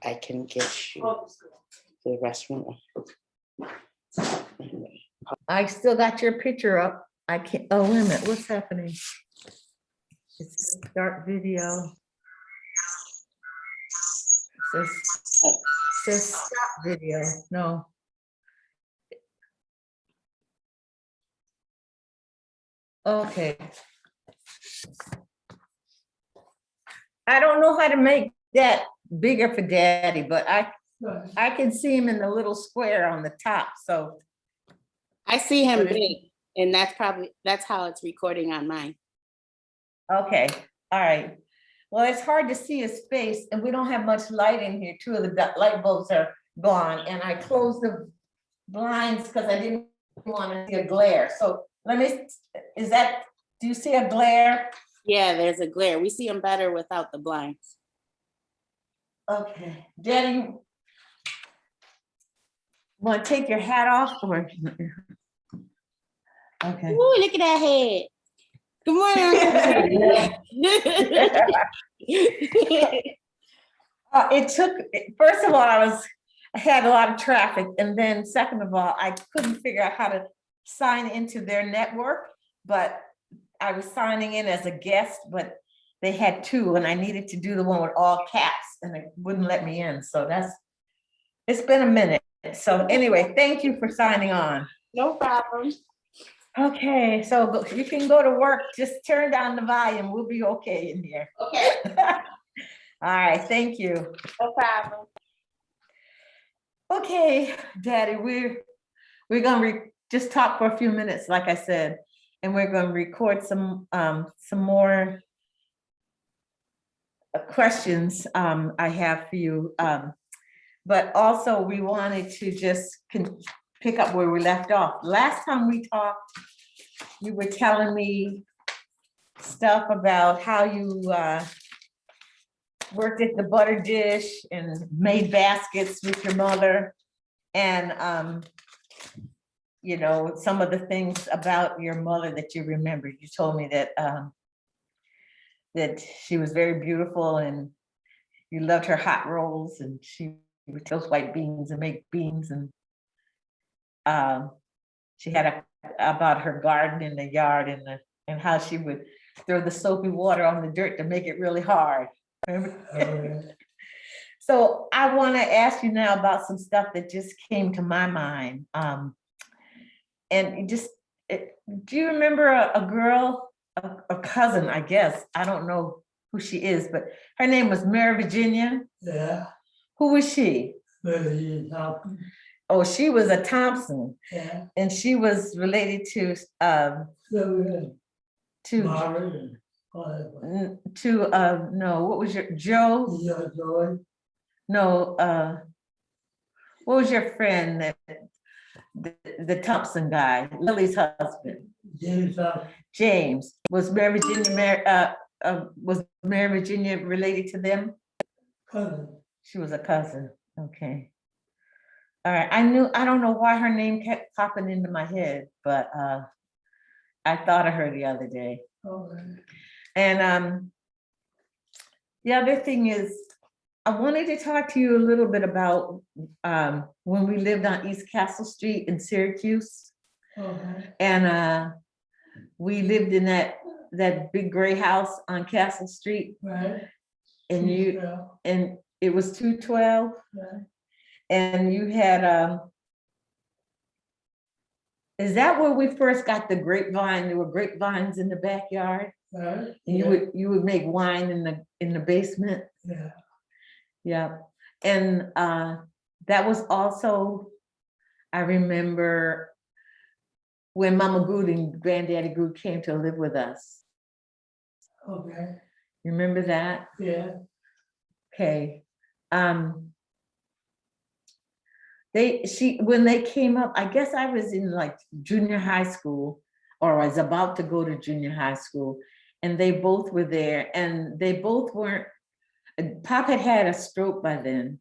I can get you the restaurant. I still got your picture up. I can't, oh, wait a minute, what's happening? It's start video. Says stop video, no. Okay. I don't know how to make that bigger for Daddy, but I can see him in the little square on the top, so. I see him What is- big, and that's how it's recording on mine. Okay, all right. Well, it's hard to see his face, and we don't have much light in here. Two of the light bulbs are gone, and I closed the blinds because I didn't want to see a glare. So let me, do you see a glare? Yeah, there's a glare. We see him better without the blinds. Okay, Daddy, you want to take your hat off or? Okay. Ooh, look at that head. Good morning. It took, first of all, I had a lot of traffic, and then second of all, I couldn't figure out how to sign into their network, but I was signing in as a guest, but they had two, and I needed to do the one with all caps, and it wouldn't let me in. So it's been a minute. So anyway, thank you for signing on. No problem. Okay, so you can go to work. Just turn down the volume. We'll be okay in here. Okay, All right, thank you. no problem. Okay, Daddy, we're gonna just talk for a few minutes, like I said, and we're gonna record some more questions I have for you. But also we wanted to just pick up where we left off. Last time we talked, you were telling me stuff about how you worked at the butter dish and made baskets with your mother. And you know, some of the things about your mother that you remember. You told me that that she was very beautiful and you loved her hot rolls, and she would toast white beans and make beans, and she had about her garden in the yard and how she would throw the soapy water on the dirt to make it really hard. So I want to ask you now about some stuff that just came to my mind. And do you remember a girl, a cousin, I guess, I don't know who she is, but her name was Mary Virginia? Yeah, Who was she? Virginia Thompson. Oh, she was a Thompson, Yeah, and she was related to so to Margaret and whatever. no, what was your Joe? Yeah, Joy. No, what was your friend that the Thompson guy, Lily's husband? James James. Was Mary Virginia related to them? cousin. She was a cousin. Okay. All right. I don't know why her name kept popping into my head, but I thought of her the other day. Okay. And the other thing is, I wanted to talk to you a little bit about when we lived on East Castle Street in Syracuse. Okay. And we lived in that big gray house on Castle Street, Right. and and it was 212, Right. and you had is that where we first got the grapevine? There were grapevines in the backyard, Right. and you would make wine in the basement. Yeah. Yeah, and that was also, I remember when Mama Goode and Granddaddy Goode came to live with us. Okay. You remember that? Yeah. Okay. When they came up, I guess I was in like junior high school, or I was about to go to junior high school, and they both were there, and they both weren't. Pop had had a stroke by then,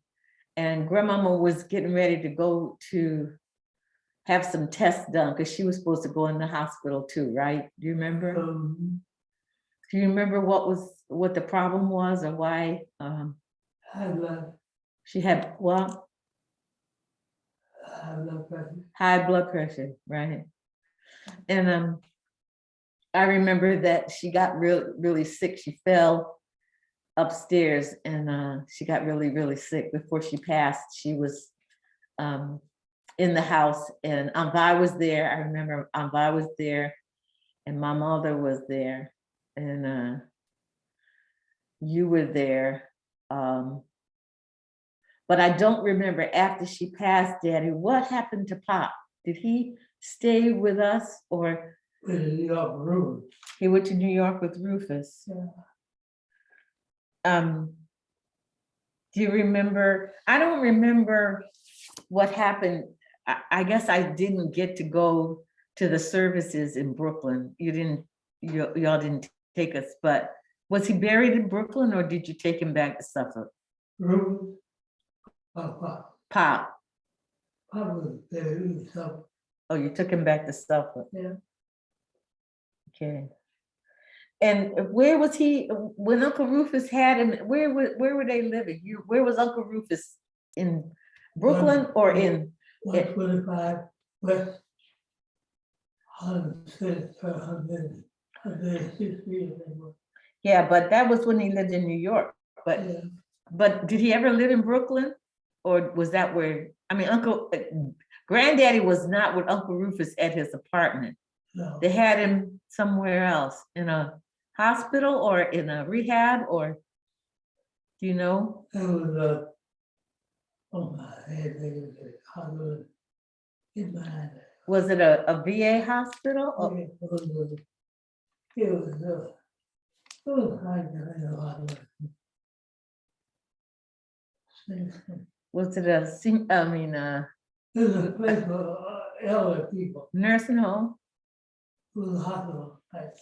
and Grandmama was getting ready to go to have some tests done because she was supposed to go in the hospital too, right? Do you remember? Do you remember what the problem was, or why? I left She had, well, I love that. high blood pressure, right? And I remember that she got really sick. She fell upstairs and she got really sick. Before she passed, she was in the house, and Aunt Vi was there. I remember Aunt Vi was there, and my mother was there, and you were there. But I don't remember after she passed, Daddy, what happened to Pop? Did he stay with us, or With the New York room. he went to New York with Rufus? Do you remember? I don't remember what happened. I guess I didn't get to go to the services in Brooklyn. Y'all didn't take us, but was he buried in Brooklyn, or did you take him back to Suffolk? Room. Pop Pop. was there, so, Oh, you took him back to Suffolk. yeah. Okay. And where was he when Uncle Rufus had him? Where were they living? Where was Uncle Rufus, in Brooklyn or in? 125 West 106 feet. Yeah, but that was when he lived in New York. Yeah. But did he ever live in Brooklyn? Or was that where, I mean, Granddaddy was not with Uncle Rufus at his apartment. No, They had him somewhere else, in a hospital or in a rehab, or do you know? that was oh my head, I was in my head. Was it a VA hospital? Or- It was hard to know how to. Was it There's a place for elderly people, nursing home, it was a hospital, like,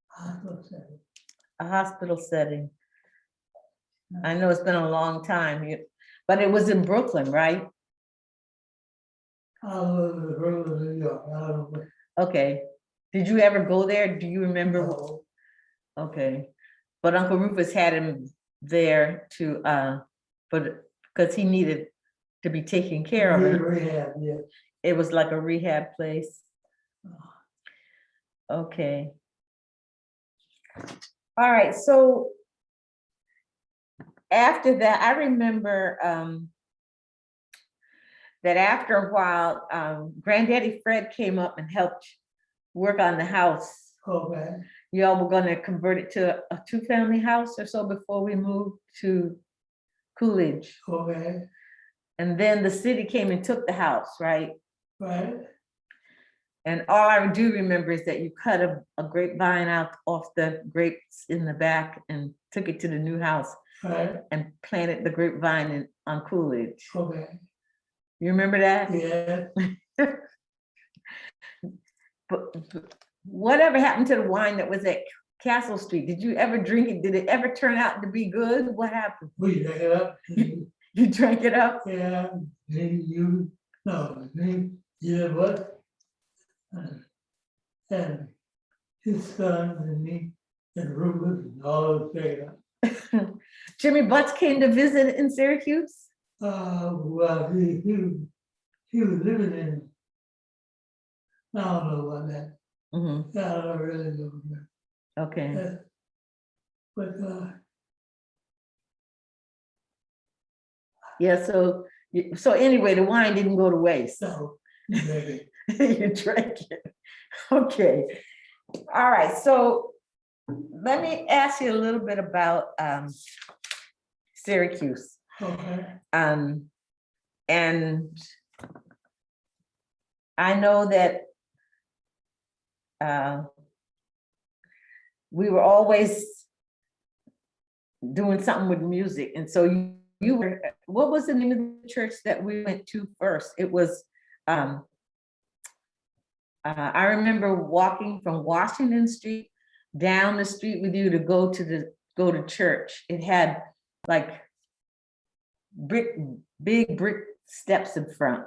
hospital setting. a hospital setting? I know it's been a long time, but it was in Brooklyn, right? I was in the road in New York, I don't know. Okay. Did you ever go there? Do you remember? No, Okay. But Uncle Rufus had him there to, because he needed to be taken care of. rehab, yeah. It was like a rehab place. Okay. All right, so after that, I remember that after a while, Granddaddy Fred came up and helped work on the house. Okay, Y'all were gonna convert it to a two-family house or so before we moved to Coolidge. okay, And then the city came and took the house, right? right, And all I do remember is that you cut a grapevine out off the grapes in the back and took it to the new house right, and planted the grapevine on Coolidge. okay, You remember that? yeah. But whatever happened to the wine that was at Castle Street? Did you ever drink it? Did it ever turn out to be good? What happened? We drank it up. You drank it up? Yeah, you, no, you know what? And his son and me and Rufus and all those things. Jimmy Butts came to visit in Syracuse? Well, he was living in, I don't know what that, Mhm. I don't really know. Okay. But, Yeah, so anyway, the wine didn't go to waste. so, maybe, You drank it. Okay. All right, so let me ask you a little bit about Syracuse. okay, And I know that we were always doing something with music. And so you were, what was the name of the church that we went to first? It was, I remember walking from Washington Street down the street with you to go to church. It had like big brick steps in front.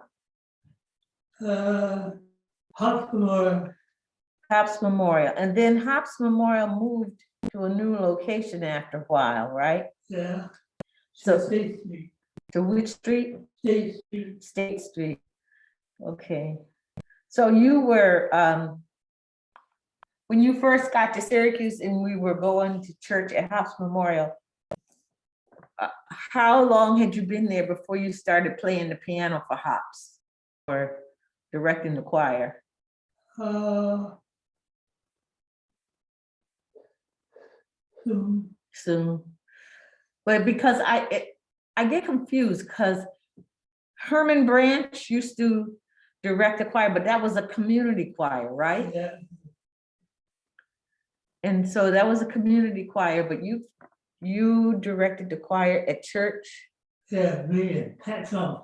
Hospital, Hops Memorial, and then Hops Memorial moved to a new location after a while, right? yeah. So, State Street, To which street? State Street. State Street. Okay. So you were, when you first got to Syracuse and we were going to church at Hops Memorial, how long had you been there before you started playing the piano for Hops or directing the choir? Soon. But because I get confused because Herman Branch used to direct the choir, but that was a community choir, right? Yeah, And so that was a community choir, but you directed the choir at church? yeah, me and Pat Thomas.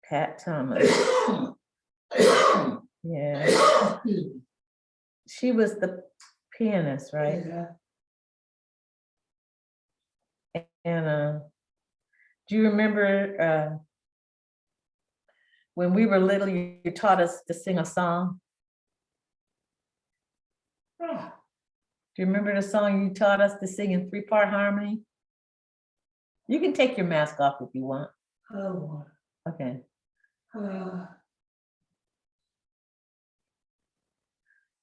Pat Thomas. Yeah, she was the pianist, right? Yeah. And do you remember when we were little, you taught us to sing a song? Ah, Do you remember the song you taught us to sing in 3-part harmony? You can take your mask off if you want. oh, Okay.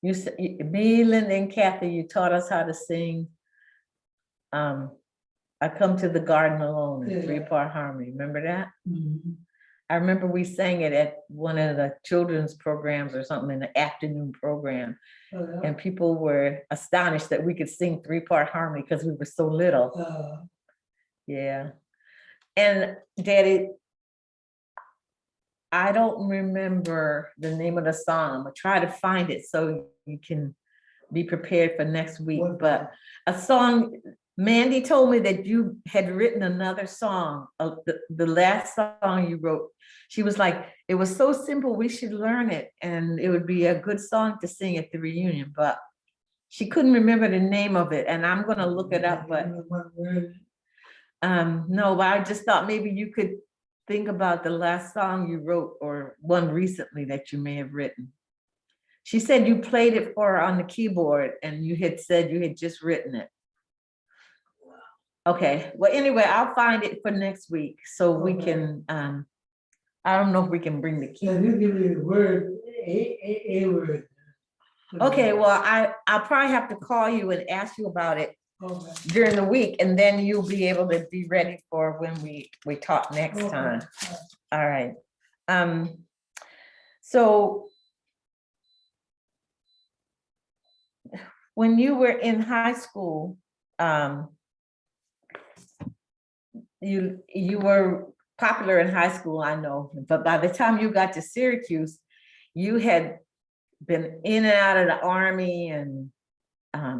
You said, me, Linda, and Kathy, you taught us how to sing I Come to the Garden Alone in Yeah. 3-part harmony. Remember that? mhm. I remember we sang it at one of the children's programs or something in the afternoon program. Oh, yeah. And people were astonished that we could sing 3-part harmony because we were so little. Yeah. And Daddy, I don't remember the name of the song. I'm gonna try to find it so you can be prepared for next week. What- But a song, Mandy told me that you had written another song, the last song you wrote. She was like, it was so simple, we should learn it. And it would be a good song to sing at the reunion, but she couldn't remember the name of it. And I'm gonna look it up, but no, but I just thought maybe you could think about the last song you wrote or one recently that you may have written. She said you played it for her on the keyboard and you had said you had just written it. Okay, well, anyway, I'll find it for next week so we can, I don't know if we can bring the key. Yeah, you give me the word, a word. Okay, well, I'll probably have to call you and ask you about it Okay. during the week, and then you'll be able to be ready for when we talk next Okay. time. All right. So when you were in high school, you were popular in high school, I know, but by the time you got to Syracuse, you had been in and out of the Army and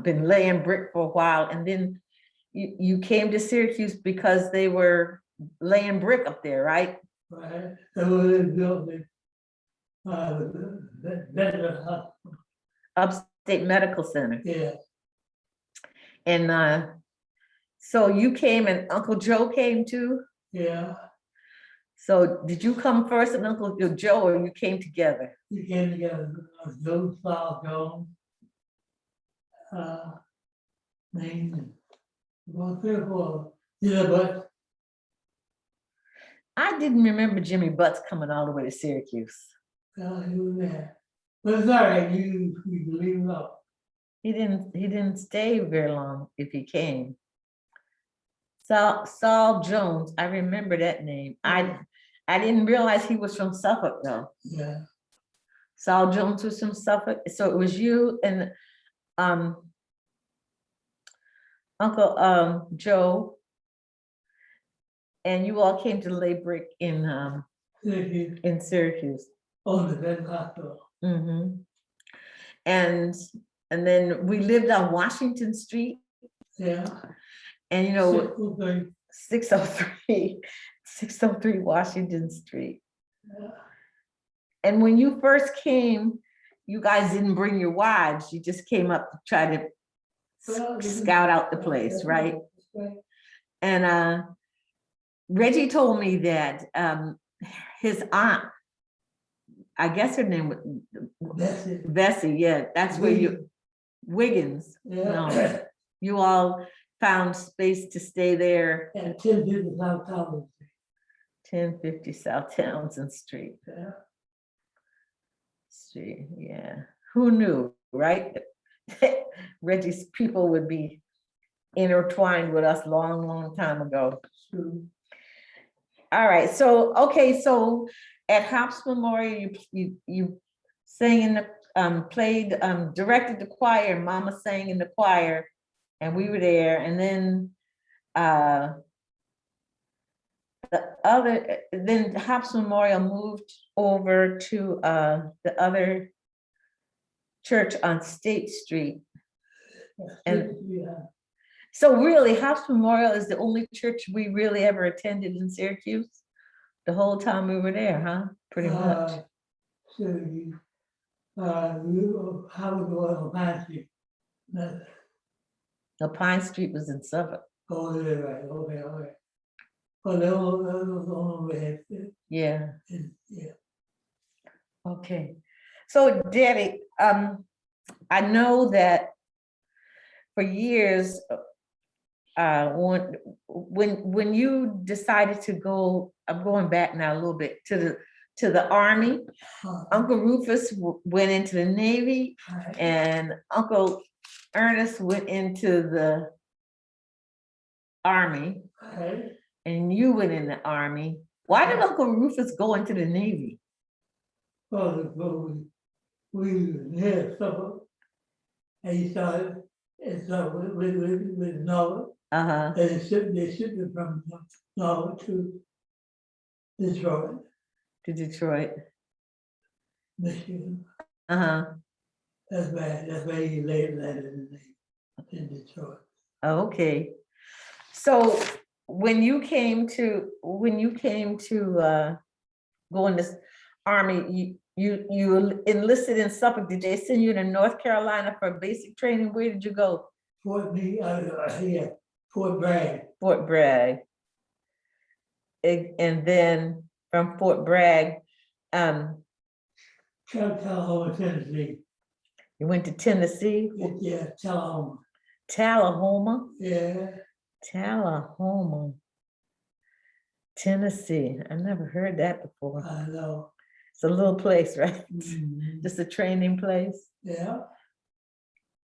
been laying brick for a while, and then you came to Syracuse because they were laying brick up there, right? Right, so they built the Upstate Medical Center. yeah, And so you came and Uncle Joe came too? yeah, So did you come first and Uncle Joe, or you came together? we came together, Joe Style Jones. Name, about 3 or 4, yeah, but I didn't remember Jimmy Butts coming all the way to Syracuse. he was there. But it's all right, you can leave it up. He didn't stay very long if he came. Saul Jones, I remember that name. I didn't realize he was from Suffolk though. Yeah, Saul Jones was from Suffolk. So it was you and Uncle Joe, and you all came to lay brick in Syracuse. on the Red Hospital. Mm-hmm. And then we lived on Washington Street, Yeah. and you know, 603. 603 Washington Street. Yeah. And when you first came, you guys didn't bring your wives. You just came up to try to scout out the place, right? And Reggie told me that his aunt, I guess her name was That's it. Bessie, yeah, that's where you, Wiggins, Yeah. no, you all found space to stay there. And Tim did the South Tower. 1050 South Townsend Street. Yeah. Yeah. Who knew, right? Reggie's people would be intertwined with us long time ago. True. All right, so, okay, so at Hops Memorial, you sang in the, played, directed the choir, Mama sang in the choir, and we were there, and then, then Hops Memorial moved over to, the other church on State Street. And Yeah. so really, Hops Memorial is the only church we really ever attended in Syracuse, the whole time we were there, huh? Pretty much. So you, how would go on Patsy? No, Pine Street was in Suffolk. Oh, yeah, right, okay, okay. Oh, that was on the way. Yeah, Yeah. okay. So Debbie, I know that for years, when you decided to go, I'm going back now a little bit to the Army, Uncle Rufus went into the Navy, and Uncle Ernest went into the Army, and you went in the Army. Why did Uncle Rufus go into the Navy? Well, we had supper, and he started, and so with Noah, Uh-huh, and they shipped it from Noah to Detroit, to Detroit. Michigan. Uh-huh. That's where he laid that in Detroit. Okay. So when you came to go in this Army, you enlisted in Suffolk. Did they send you to North Carolina for basic training? Where did you go? Fort Bragg. Fort Bragg. And then from Fort Bragg, Tullahoma, Tennessee. you went to Tennessee? Yeah, Tullahoma. Tullahoma? Yeah. Tullahoma, Tennessee. I never heard that before. I know. It's a little place, right? Mhm. Just a training place. Yeah.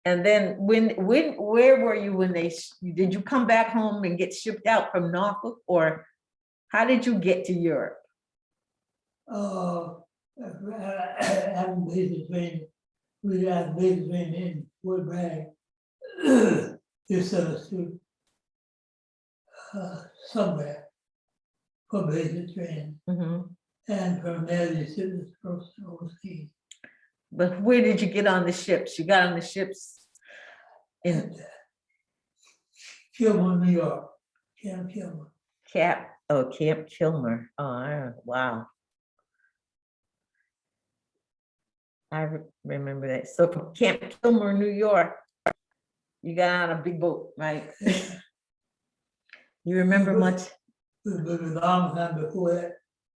And then where were you when did you come back home and get shipped out from Norfolk, or how did you get to Europe? Having basic training, we had basic training in Fort Bragg. They sent us to somewhere for basic training. Mhm. And from there, they sent us across the overseas. But where did you get on the ships? You got on the ships in And Kilmer, New York. Camp Kilmer. Camp Kilmer. Oh, wow. I remember that. So from Camp Kilmer, New York, you got on a big boat, right? Yeah. You remember much? But a long time before that,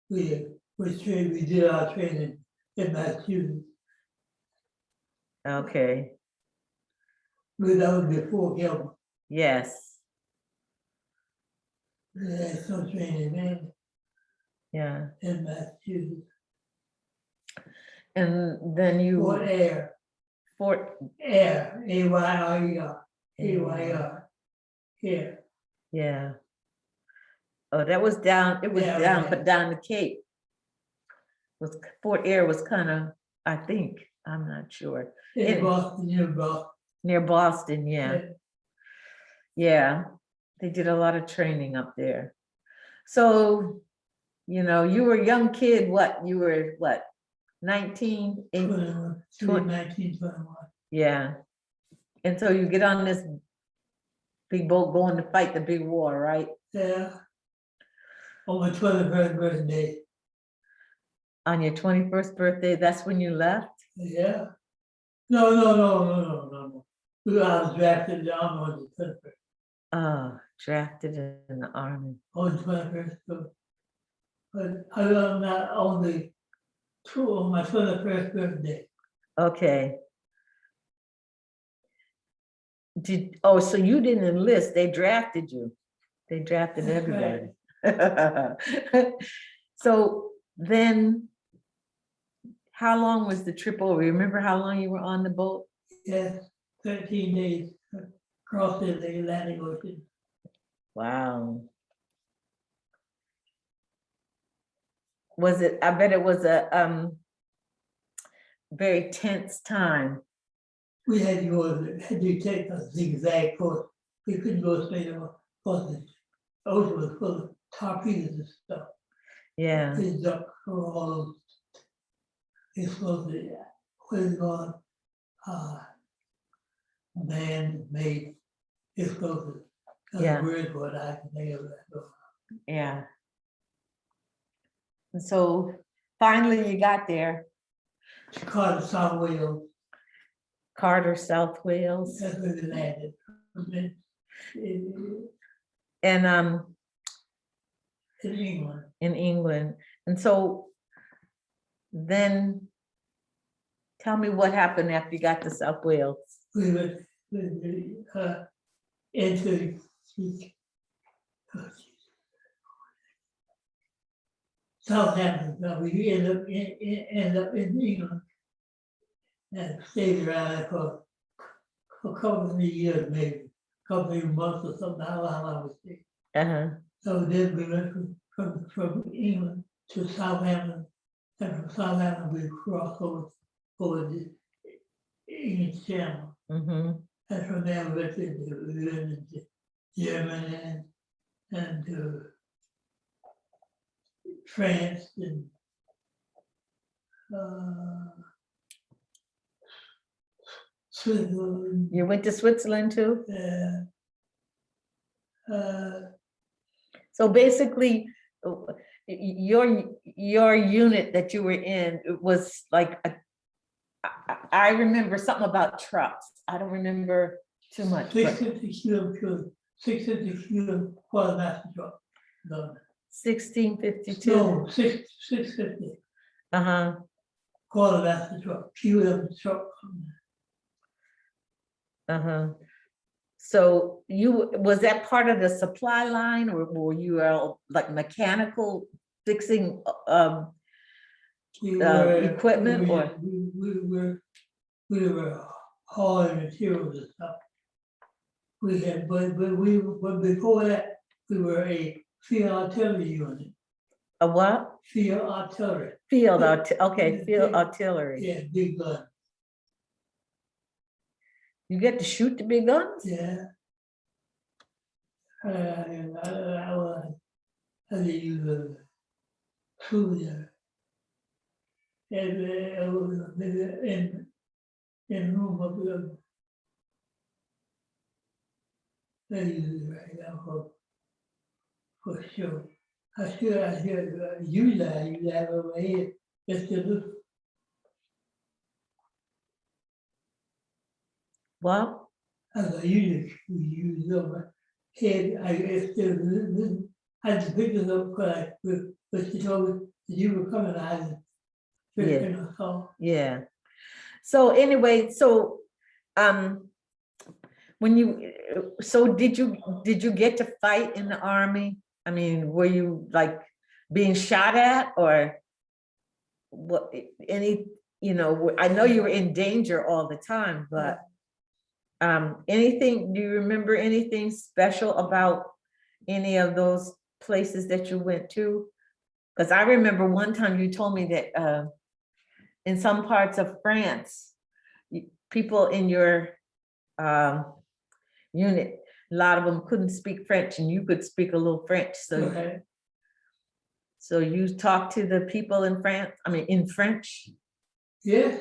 we did our training in Massachusetts. Okay, But that was before Kilmer. yes, We had some training yeah. in Massachusetts. And then Fort Air. Fort, Air, A-Y-R-E-R. A-Y-R. Here. yeah. Oh, that was down, it was Yeah, down, right. but down the Cape. Was Fort Air was kind of, I think, I'm not sure. In Boston, near Boston. Near Boston, yeah. Yeah, they did a lot of training up there. So, you know, were a young kid, you were what, 19? 21, 1921. Yeah. And so you get on this big boat going to fight the big war, right? Yeah. On my 21st birthday. On your 21st birthday, that's when you left? Yeah. No. I was drafted in the Army on the 21st. Oh, drafted in the Army. On the 21st. But I was not only on my 21st birthday. Okay. So you didn't enlist, they drafted you. They drafted That's everybody. right. So then, how long was the trip over? Remember how long you were on the boat? Yes, 13 days crossing the Atlantic Ocean. Wow. Was it, I bet it was a very tense time. We had to go, had to take a zigzag course. We couldn't go straight across the ocean was full of torpedoes and stuff. Yeah, They ducked for all those. It's supposed to, what is it called? Man-made explosives. Yeah. The word for it, I can think of that. yeah. And so finally you got there, Caught South Wales, Carter, South Wales, that's where they landed. In and in England. in England. And so then tell me what happened after you got to South Wales. We went into Southampton. Now we end up in England and stayed around there for a couple of years, maybe a couple of months or something. How long we stayed. Uh-huh. So then we went from England to Southampton, and from Southampton we crossed over the English Channel. Mm-hmm. And from there we went into Germany and to France and Switzerland. You went to Switzerland too? So basically, your unit that you were in, it was like I remember something about trucks. I don't remember too much. 650 kilo, 650 kilo quartermaster truck. No, 1652. no, 650 Uh-huh. quartermaster truck, queued up the truck. Uh-huh. So was that part of the supply line, or were you like mechanical fixing equipment, or? We were hauling materials and stuff. We had, but before that, we were a field artillery unit. A what? Field artillery. Okay, field artillery. Yeah, big gun. You get to shoot the big guns? Yeah. I had to use a screwdriver. In room up there. They use it right now for sure. I should use that. You have over here just to look. Well, As I use over here. I still had the pictures up but she told me that you were coming. I had to yeah. So anyway, so when did you get to fight in the army? I mean, were you like being shot at, or what? I know you were in danger all the time, but anything, do you remember anything special about any of those places that you went to? Because I remember one time you told me that in some parts of France, people in your unit, a lot of them couldn't speak French, and you could speak a little French. So you talked to the people in France, I mean, in French? Yes.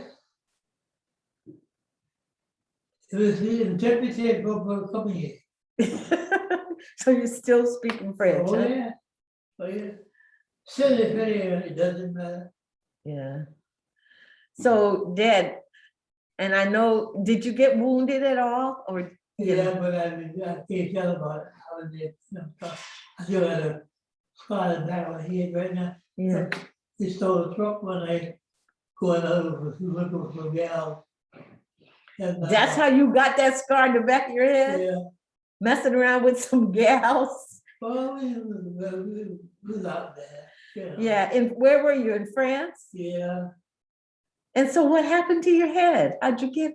It was the interpreter for a couple of years. So you're still speaking French? Oh, huh? yeah. Oh, yeah. Still, it doesn't matter. Yeah. So, Dad, and I know, did you get wounded at all, or? Yeah, but I can't tell about it. I was there. I still had a scar in the back of my head right now. Yeah. He stole a truck one night, going over looking for gals. And, That's how you got that scar in the back of your head? Yeah, Messing around with some gals? Well, we was out there. You know. Yeah, and where were you, in France? Yeah. And so what happened to your head? How'd you get,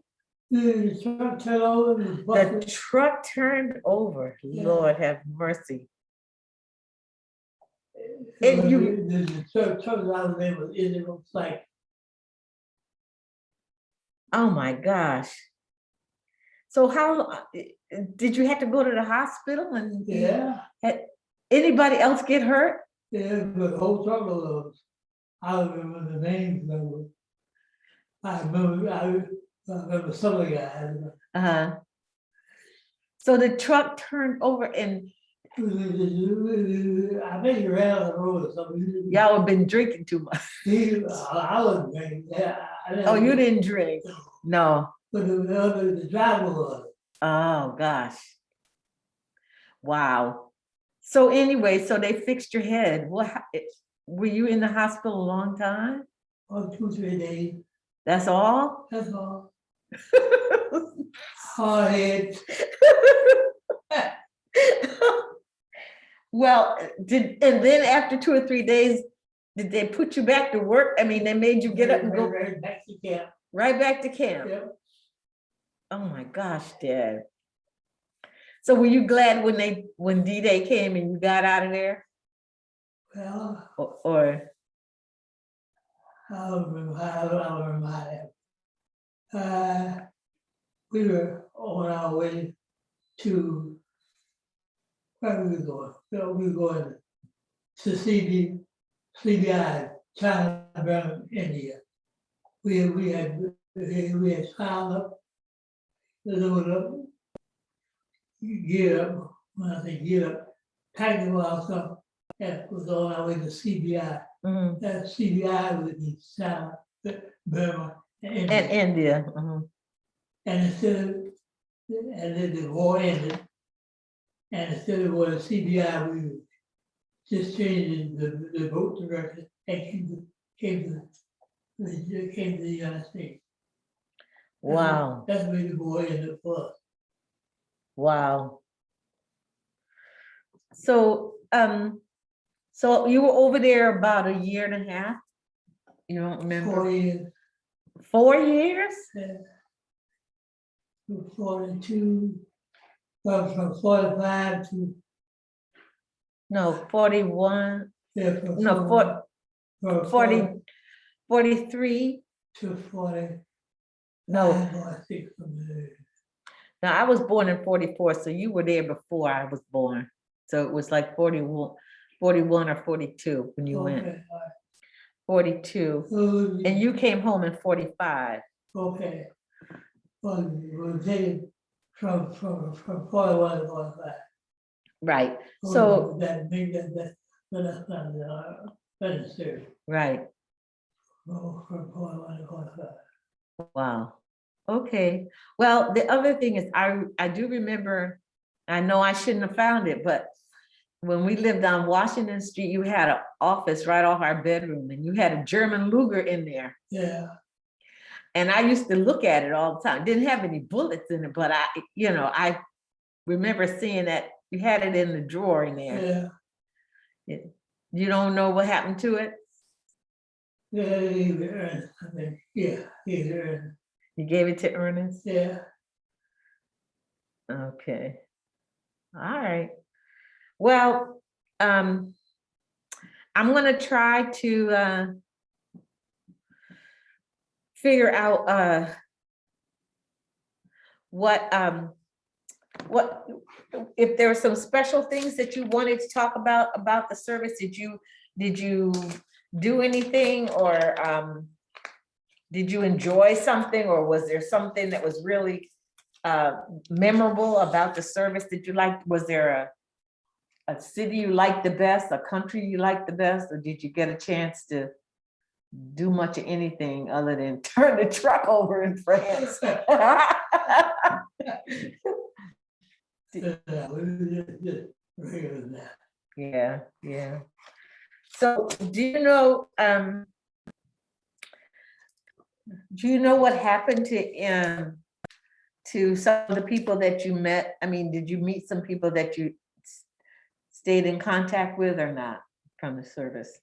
The truck turned over and the busted. truck turned over? Yeah. Lord have mercy. And And you, the truck out there was in it was like, oh my gosh. So how, did you have to go to the hospital and yeah, had anybody else get hurt? yeah, but the whole truckload of us. I don't remember the names of them. I remember some of the guys. Uh-huh. So the truck turned over and I think he ran on the road or something. y'all have been drinking too much. I wasn't drinking. Yeah, Oh, you didn't drink? No. But the driver was. Oh, gosh. Wow. So anyway, so they fixed your head. Were you in the hospital a long time? Oh, 2-3 days. That's all? That's all. Hard head. Well, and then after 2 or 3 days, did they put you back to work? I mean, they made you get up and go right back to camp. right back to camp. Yep. Oh my gosh, Dad. So were you glad when D-Day came and you got out of there? Well, Or I remember that. We were on our way to, where we were going? Well, we were going to CBI, China, Burma, India. We had signed up, loaded up, geared up, when I say geared up, packed all our stuff, and was on our way to CBI. mhm, That CBI was in China, Burma, and India. and India. Mhm. And then the war ended, and instead of going to CBI, we were just changing the boat direction and came to the United States. Wow, That's where the war ended for us. wow. So so you were over there about a year and a half? You don't remember? 4 years, 4 years? from 42, from 45 to, No, 41, yeah, from no, 40, 43. to 40. No, I think from there. no, I was born in 44, so you were there before I was born. So it was like 41 or 42 when you went. Okay, 42. all right. And you came home in 45. Okay. Well, we'll take it from 41 to 45. Right. So, That make that, that's not necessary. right. From 41 to 45. Wow. Okay. Well, the other thing is I do remember, I know I shouldn't have found it, but when we lived on Washington Street, you had an office right off our bedroom and you had a German Luger in there. Yeah, And I used to look at it all the time. Didn't have any bullets in it, but I remember seeing that you had it in the drawer in there. yeah, You don't know what happened to it? yeah, either, I think, yeah, either, You gave it to Ernest? yeah. Okay. All right. Well, I'm gonna try to figure out what if there were some special things that you wanted to talk about the service. Did you do anything, or did you enjoy something, or was there something that was really memorable about the service that you liked? Was there a city you liked the best, a country you liked the best, or did you get a chance to do much of anything other than turn the truck over in France? Yeah, we just regular that. Yeah, yeah. So do you know what happened to some of the people that you met? I mean, did you meet some people that you stayed in contact with or not from the service?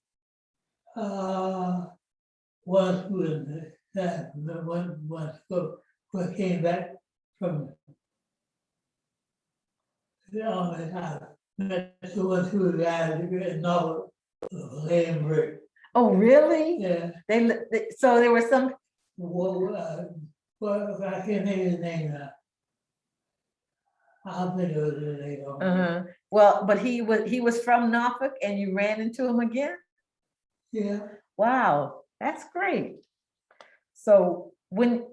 Was with that, when came back from, that's the one who died in Norfolk, laying brick. Oh, really? Yeah, So there were some, well, I can't think of his name now. I'll think of it later. well, but he was from Norfolk and you ran into him again? Yeah, Wow, that's great. So what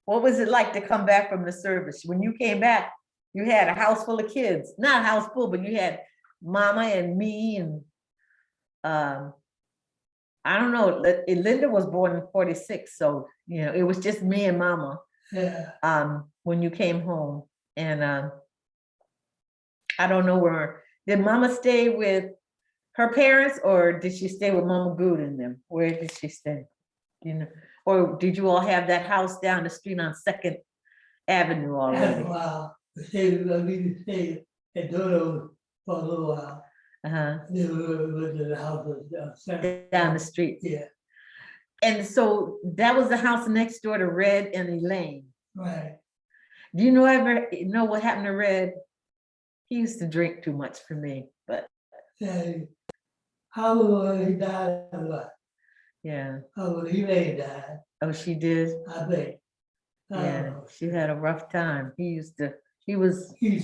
was it like to come back from the service? When you came back, you had a house full of kids, not a house full, but you had mama and me and, I don't know, Linda was born in 46, so, you know, it was just me and mama, yeah. when you came home. And, I don't know did mama stay with her parents or did she stay with Mama Goode and them? Where did she stay? You know, or did you all have that house down the street on Second Avenue already? Wow, we stayed at Dodo for a little while. Then we went to the house Down the street. Yeah, And so that was the house next door to Red and Elaine. right. Do you know what happened to Red? He used to drink too much for me, but How will he died? yeah. How will he may die? Oh, she did? I think. I don't Yeah, know. she had a rough time. He He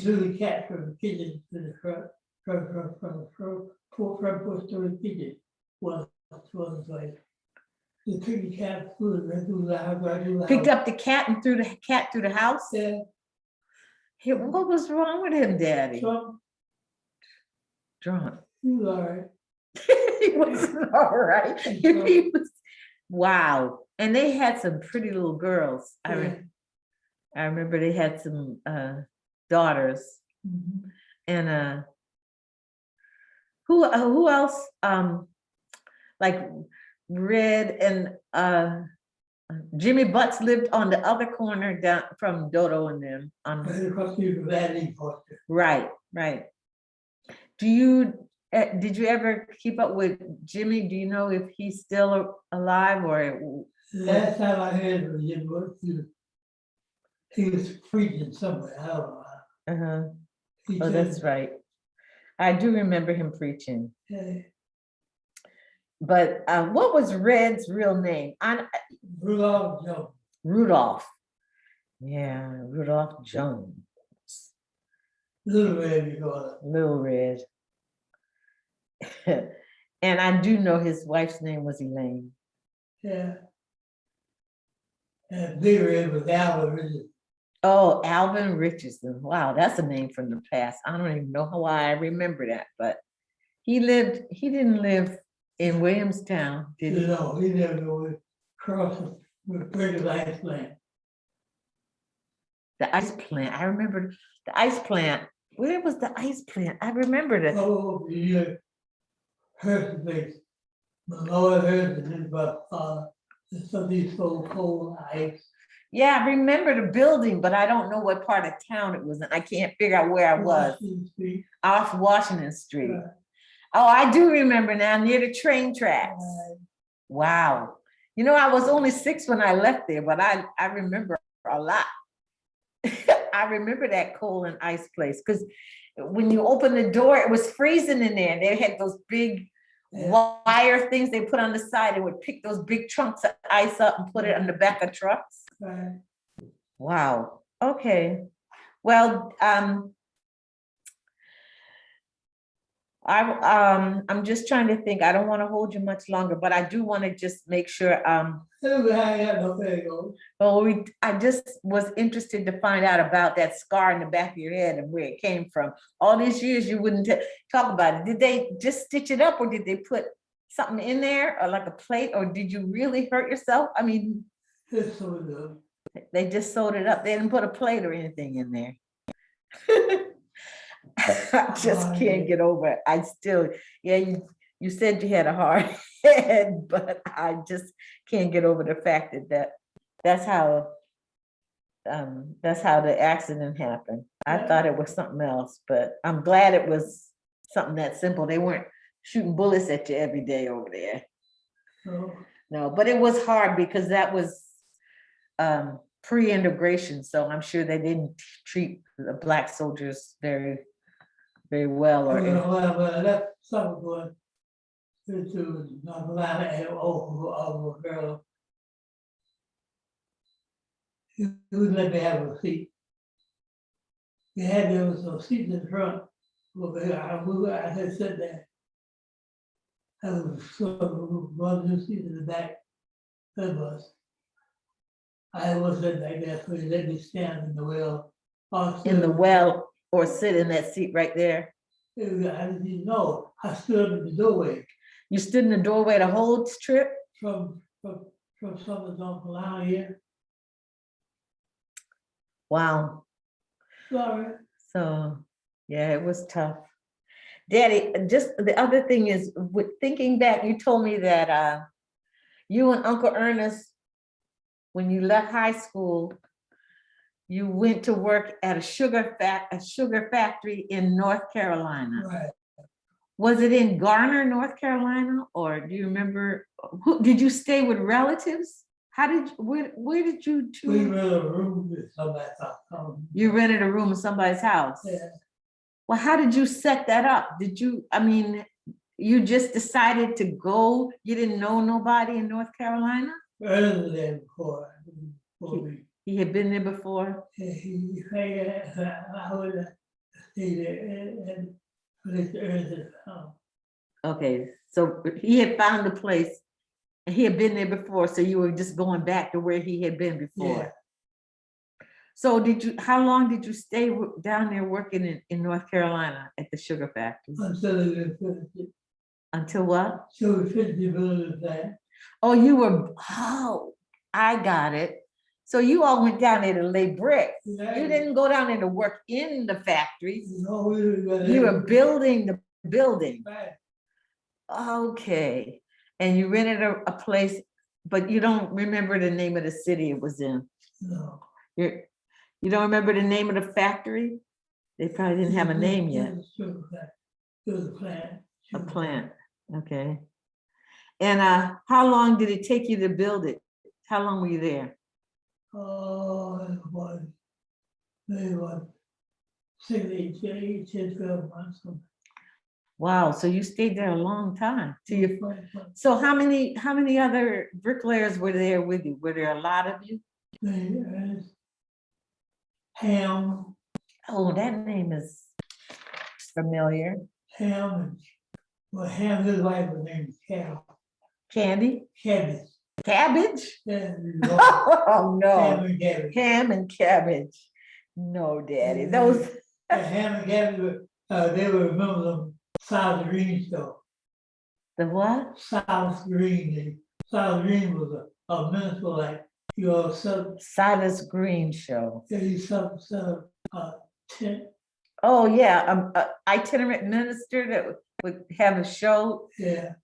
threw the cat from the kitchen to the front, from porch to the kitchen. Was like, he took the cat through the house, right through the picked house. up the cat and threw the cat through the house. Yeah, What was wrong with him, Daddy? Trump, Drunk. he was all right. He wasn't all right. He was, wow. And they had some pretty little girls. Yeah. I remember they had some daughters. Mhm. And who else? Like Red and Jimmy Butts lived on the other corner down from Dodo and them. Right across the street from that Foster. Right. Did you ever keep up with Jimmy? Do you know if he's still alive or? Last time I heard of him, he was preaching somewhere. I don't know. He Oh, that's right. I do remember him preaching. right. But what was Red's real name? Rudolph Jones. Rudolph. Yeah, Rudolph Jones. Little Red, you call it. Little Red. And I do know his wife's name was Elaine. Yeah. And Big Red was Alvin Richardson. Oh, Alvin Richardson. Wow, that's a name from the past. I don't even know why I remember that, but he didn't live in Williamstown, did he? No, he never go across with British ice plant. The ice plant. I remember the ice plant. Where was the ice plant? I remember that. Oh, yeah. Hearst place. My Lord Hearst is about something so cold ice. Yeah, I remember the building, but I don't know what part of town it was in. I can't figure out where I was. Washington Street. Off Washington Street. Right. Oh, I do remember now, near the train tracks. Wow. You know, I was only 6 when I left there, but I remember a lot. I remember that coal and ice place because when you open the door, it was freezing in there. They had those big wire things they put on the side and would pick those big chunks of ice up and put it on the back of trucks. Right. Wow. Okay. Well, I'm just trying to think. I don't want to hold you much longer, but I do want to just make sure. Well, I just was interested to find out about that scar in the back of your head and where it came from. All these years you wouldn't talk about it. Did they just stitch it up or did they put something in there or like a plate or did you really hurt yourself? I mean, they just sewed it up. They didn't put a plate or anything in there. I just can't get over it. I still, yeah, you said you had a hard head, but I just can't get over the fact that's how the accident happened. I thought it was something else, but I'm glad it was something that simple. They weren't shooting bullets at you every day over there. So, No, but it was hard because that was pre-integration, so I'm sure they didn't treat the Black soldiers very, very well. when Or I left Summerwood to North Carolina and over a girl, he would let me have a seat. There was some seats in front. I had sit there. I was sort of one of the seats in the back. That was. I was sitting back there, so he let me stand in the well. in the well, or sit in that seat right there. I didn't know. I stood in the doorway You stood in the doorway the whole trip? from Summer North Carolina here. Wow. Sorry. So, yeah, it was tough. Daddy, just the other thing is, with thinking back, you told me that you and Uncle Ernest, when you left high school, you went to work at a sugar factory in North Carolina. Right. Was it in Garner, North Carolina, or do you remember? Did you stay with relatives? Where did you two? We rented a room with somebody's house. You rented a room in somebody's house. Yeah. Well, how did you set that up? You just decided to go? You didn't know nobody in North Carolina? Earlier than before we. He had been there before? I would stay there and place Ernest's house. Okay, so he had found a place and he had been there before, so you were just going back to where he had been before. Yeah. So how long did you stay down there working in North Carolina at the sugar factory? Until we finished it. Until what? So we finished the building plan. Oh, I got it. So you all went down there to lay bricks. Yeah. You didn't go down there to work in the factories. No, You were building the building. Right. Okay. And you rented a place, but you don't remember the name of the city it was in. No. You don't remember the name of the factory? They probably didn't have a name yet. It was a plant. A plant, okay. And how long did it take you to build it? How long were you there? Oh, it was maybe 10, 12 months. Wow, so you stayed there a long time. So how many other bricklayers were there with you? Were there a lot of you? Ham. Oh, that name is familiar. Ham, Ham, his wife was named Carol. Candy? Cabbage. Cabbage? Yeah, Oh, no. Ham and cabbage. Ham and cabbage. No, Daddy, those. Ham and cabbage, they were remember them South Green show. The what? South Green. South Green was a minister like your son. Silas Green show. He sell tent. Oh, yeah, itinerant minister that would have a show. Yeah.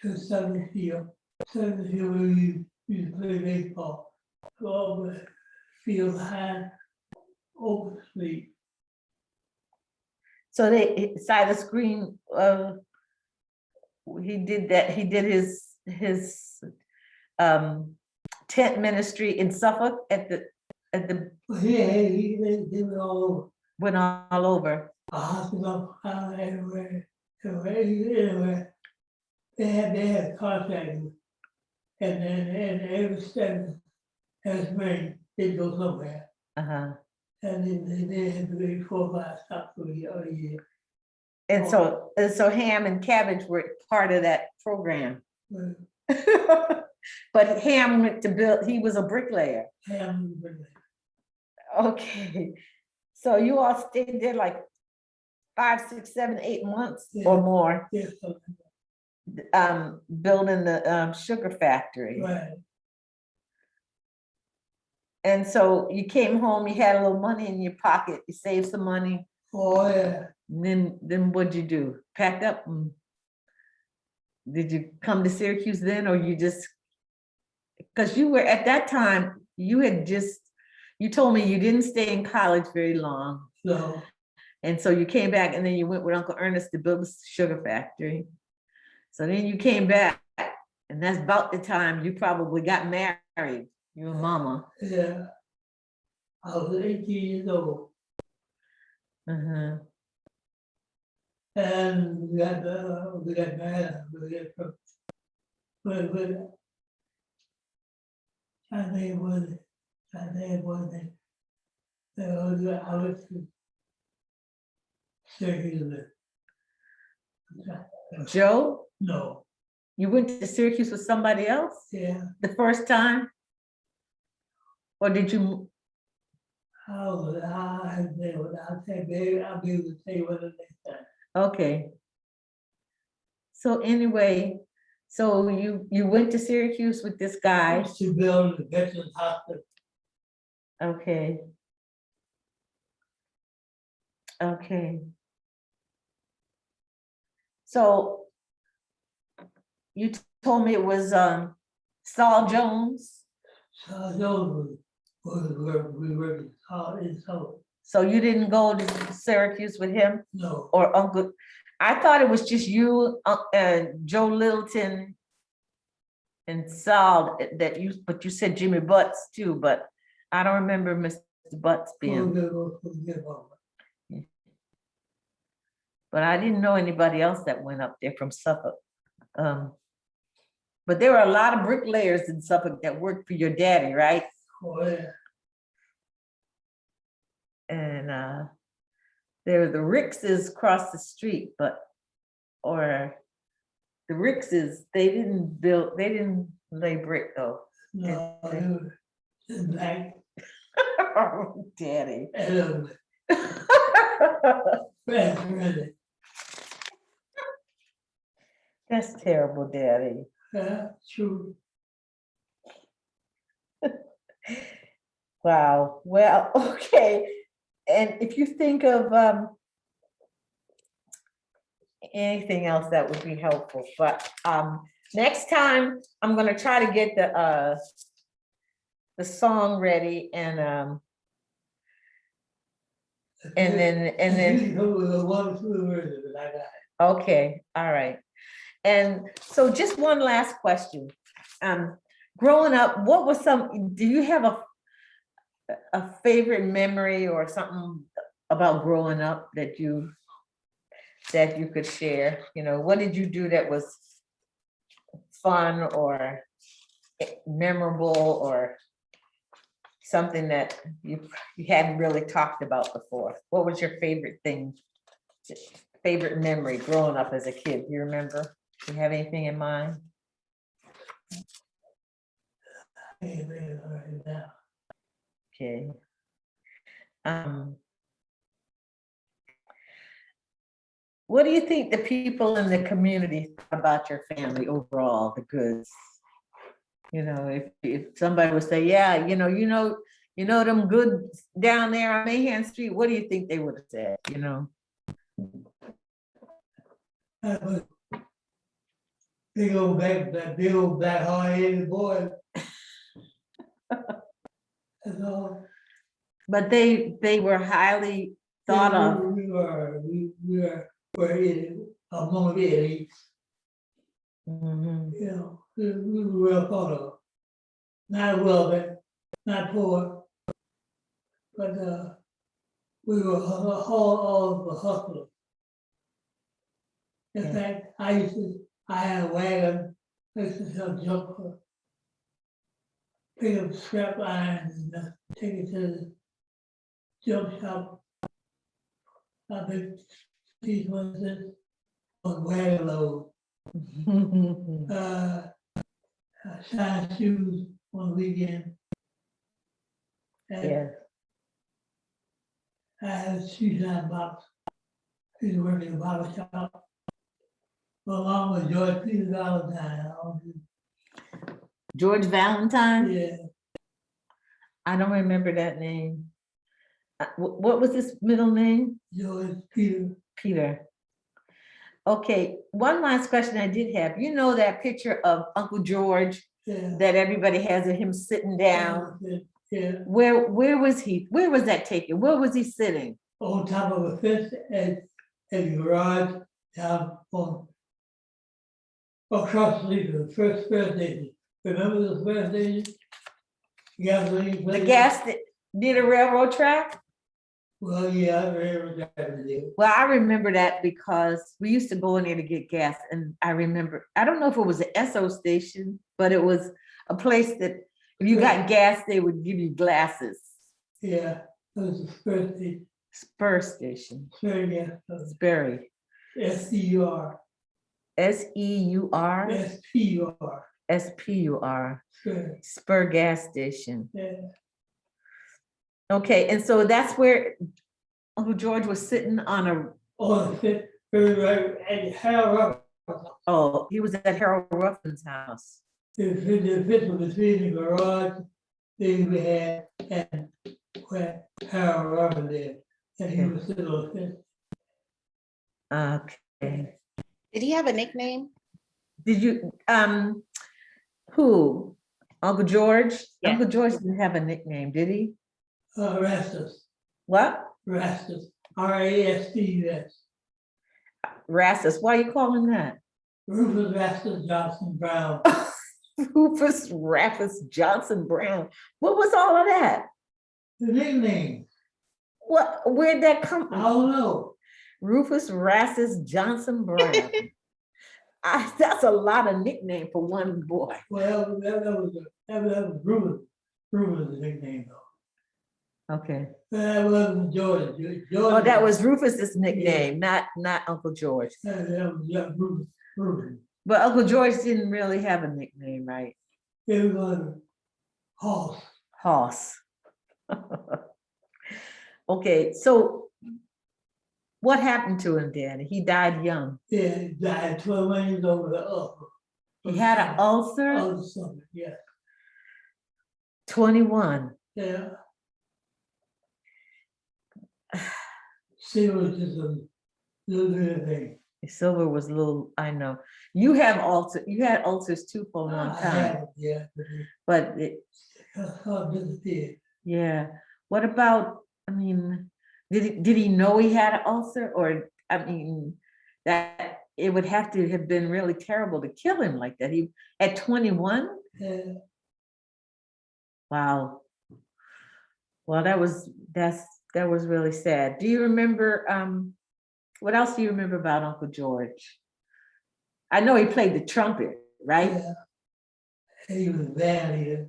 So Southern Hill. Southern Hill, we used to play baseball. So all the field had open street. So Silas Green, he did that. He did his tent ministry in Suffolk at the. But they were all over. Went all over. A hospital, everywhere. They had contracts, and then every spring they'd go somewhere, Uh-huh. and they had to be 4 or 5 stops a year. And so ham and cabbage were part of that program. But But Ham went to build, he was a bricklayer. Ham, Okay. So you all stayed there like 5, 6, 7, 8 months Yeah. or more, yes, building the sugar factory. right. And so you came home, you had a little money in your pocket, you saved some money. Oh, yeah. And then what'd you do? Packed up? And did you come to Syracuse then, or you just, because you were at that time, you told me you didn't stay in college very long, So, And so you came back and then you went with Uncle Ernest to build a sugar factory. So then you came back and that's about the time you probably got married, you and Mama. Yeah. I was 18 years old, Uh-huh. and we got married. But I think it was I went to Syracuse. Joe, No, you went to Syracuse with somebody else yeah, the first time? Or did you? I'll be able to tell you what the next time. Okay. So anyway, so you went to Syracuse with this guy. To build the Veterans Hospital. Okay. Okay. So you told me it was Saul Jones. So we were in so So you didn't go to Syracuse with him no, or Uncle? I thought it was just you and Joe Littleton and Saul that you, but you said Jimmy Butts too, but I don't remember Mr. Butts being. But I didn't know anybody else that went up there from Suffolk. But there were a lot of bricklayers in Suffolk that worked for your daddy, right? Oh, yeah. And there were the Rickses across the street, or the Rickses, they didn't lay brick though. No, it was in black. Oh, daddy. And really, That's terrible, daddy. true. Wow. Well, okay. And if you think of anything else that would be helpful, but next time I'm gonna try to get the song ready and then okay, all right. And so just one last question. Growing up, what was do you have a favorite memory or something about growing up that you could share? You know, what did you do that was fun or memorable or something that you hadn't really talked about before? What was your favorite thing, favorite memory growing up as a kid? Do you remember? Do you have anything in mind? Okay. What do you think the people in the community thought about your family overall, the Goods? You know, if somebody would say, yeah, you know them Goods down there on Mahan Street, what do you think they would have said, you know? Big old black hard-headed boy. That's all. But they were highly thought of. We were among the elites. Mhm. You know, we were well thought of. Not wealthy, not poor, but we were all the hustlers. In Yeah. fact, I had a wagon, I used to sell junk for, pick up scrap iron and take it to the junk shop. I think these ones on wagon load. Shine shoes on the weekend. And Yeah. I had a shoe shine box. He was working in a barber shop. Along with George Peter Valentine. George Valentine? Yeah, I don't remember that name. What was his middle name? George Peter. Peter. Okay, one last question I did have. You know that picture of Uncle George Yeah. that everybody has of him sitting down? Yeah. Where was he? Where was that taken? Where was he sitting? on top of a fence at the garage down on across the street from the first station. Remember the first station? Gasoline The place? gas near the railroad track? Well, yeah, I remember that. Well, I remember that because we used to go in there to get gas, and I remember, I don't know if it was an Esso station, but it was a place that if you got gas, they would give you glasses. Yeah, that was the first station. Spur station, Sure, yeah. Sperry, SCUR. S-E-U-R, SPUR. S-P-U-R, Sure, Spur gas station. yeah. Okay, and so that's where Uncle George was sitting on a, Oh, right, and Harold, oh, he was at Harold Ruffin's house. the fence was between the garage thing we had and where Harold Robin lived, and he was sitting on the fence. Okay. Did he have a nickname? Did you, who? Uncle George? Yeah. Uncle George didn't have a nickname, did he? Rastus, What? Rastus, R-A-S-T-U-S. Rastus, why you call him that? Rufus Rastus Johnson Brown. Rufus Raffus Johnson Brown. What was all of that? The nickname, What, where'd that come I from? don't know. Rufus Rastus Johnson Brown. That's a lot of nickname for one boy. Well, that was Rufus, the nickname though. Okay. That wasn't George. Oh, that was Rufus's nickname, not Uncle George. That was Rufus. But Uncle George didn't really have a nickname, right? It was Hoss. Hoss. Okay, so what happened to him then? He died young. Yeah, he died 12 years over the ulcer. He had an ulcer, Oh, something, yeah. 21. Yeah. See, it was just a little bit of thing. Silver was a little, I know. You had ulcers too for a long I time, had it, yeah. but it, How disappeared. yeah. What about, I mean, did he know he had an ulcer, or, I mean, that it would have to have been really terrible to kill him like that. He, at 21? Yeah. Wow. Well, that was really sad. Do you remember, what else do you remember about Uncle George? I know he played the trumpet, right? Yeah. He was a band leader.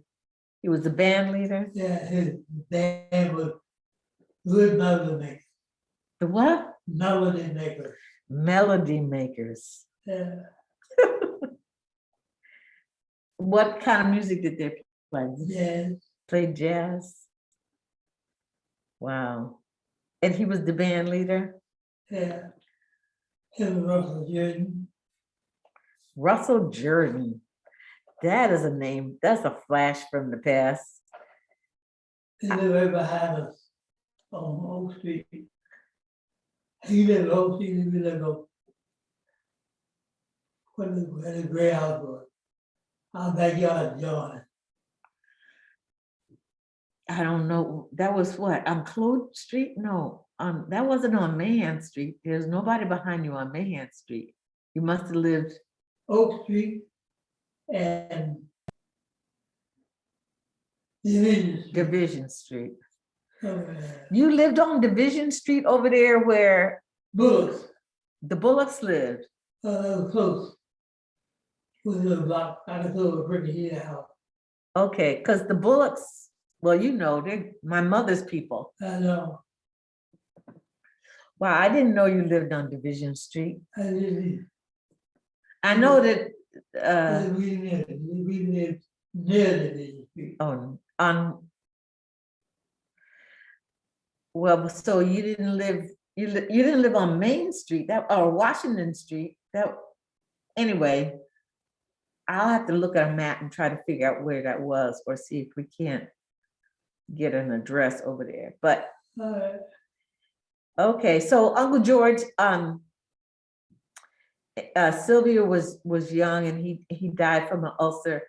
He was the band leader. Yeah, his band was good melody maker. The what? Melody maker. Melody makers. Yeah. What kind of music did they play? Yes. Played jazz. Wow. And he was the band leader? Yeah. Him and Russell Jordan. Russell Jordan. That is a name. That's a flash from the past. He lived right behind us on Oak Street. He lived on Oak Street, we lived on where the gray house was. Our backyard, John. I don't know. That was what? On Claude Street? No, that wasn't on Mahan Street. There's nobody behind you on Mahan Street. You must have lived Oak Street and Division Street. Division Street. Somewhere. You lived on Division Street over there where Bullocks, the Bullocks lived. that was close. Was a block, I could throw a brick in the house. Okay, because the Bullocks, well, you know, they're my mother's people. I know, Wow, I didn't know you lived on Division Street. I didn't, I know that, we lived near Division Street. on, well, so you didn't live, you didn't live on Main Street, that, or Washington Street, that, anyway. I'll have to look at a map and try to figure out where that was, or see if we can't get an address over there, but, okay, so Uncle George, Sylvia was young and he died from an ulcer.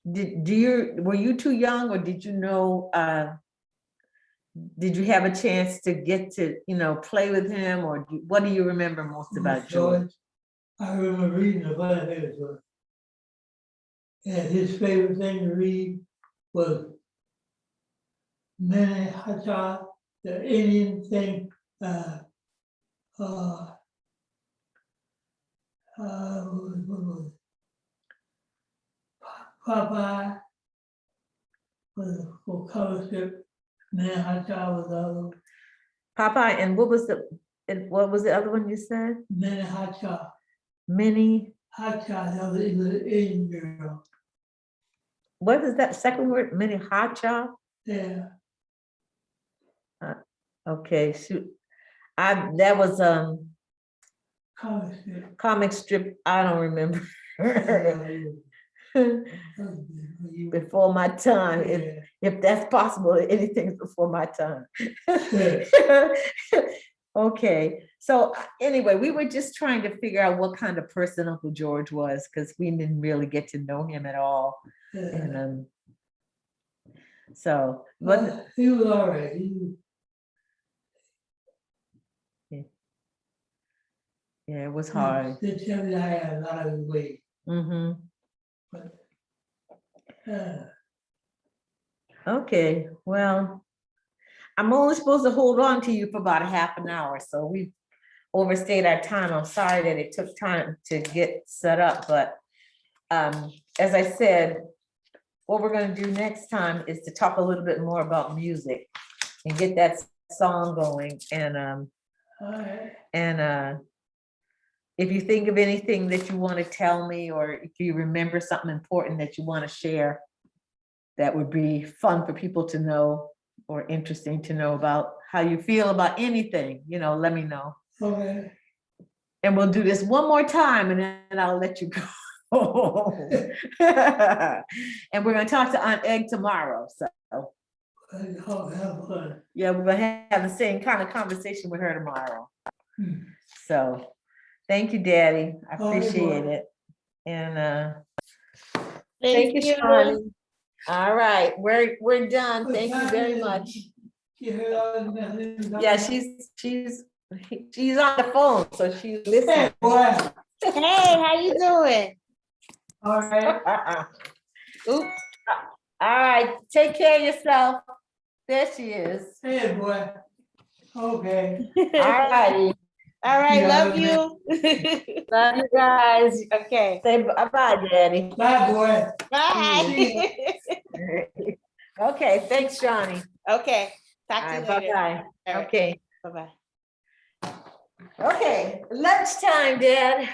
Were you too young, or did you know did you have a chance to get to, play with him, or what do you remember most about George? I remember reading about his, and his favorite thing to read was Mene Hata, the Indian thing, what was it? Popeye was a color strip, Mene Hata was the other, Popeye, and what was the other one you said? Mene Hata. Mini, Hata, that was the Asian girl, what is that second word? Mini hacha? yeah. Okay, shoot. That was Comic strip. comic strip, I don't remember. Before my time, if that's possible, anything's before my time. Okay, so anyway, we were just trying to figure out what kind of person Uncle George was, because we didn't really get to know him at all. And so, but He was all right. yeah, it was hard. They tell me I had a lot of weight. Mm-hmm. Uh, Okay, well, I'm only supposed to hold on to you for about a half an hour, so we've overstayed our time. I'm sorry that it took time to get set up, but as I said, what we're gonna do next time is to talk a little bit more about music and get that song going. And if you think of anything that you want to tell me, or if you remember something important that you want to share, that would be fun for people to know, or interesting to know about how you feel about anything, let me know. okay. And we'll do this one more time, and then I'll let you go. And we're gonna talk to Aunt Egg tomorrow, so Have fun. yeah, we're gonna have the same kind of conversation with her tomorrow. So, thank you, Daddy, I All right, appreciate boy. it. And Thank you, you. Shawnee. All right, we're done, thank you very much. You heard all the messages? Yeah, she's on the phone, so she's listening. Hey, boy. Hey, how you doing? All right. Oops. All right, take care of yourself. There she is. Hey, boy. Okay. All righty. All right, Yeah, love okay. Love you. you guys. Okay, Say bye-bye, Daddy. Bye, boy. bye. Okay, thanks, Shawnee. Okay, All talk to you right, later. bye-bye. All right. Okay, Bye-bye. okay, lunchtime, Dad.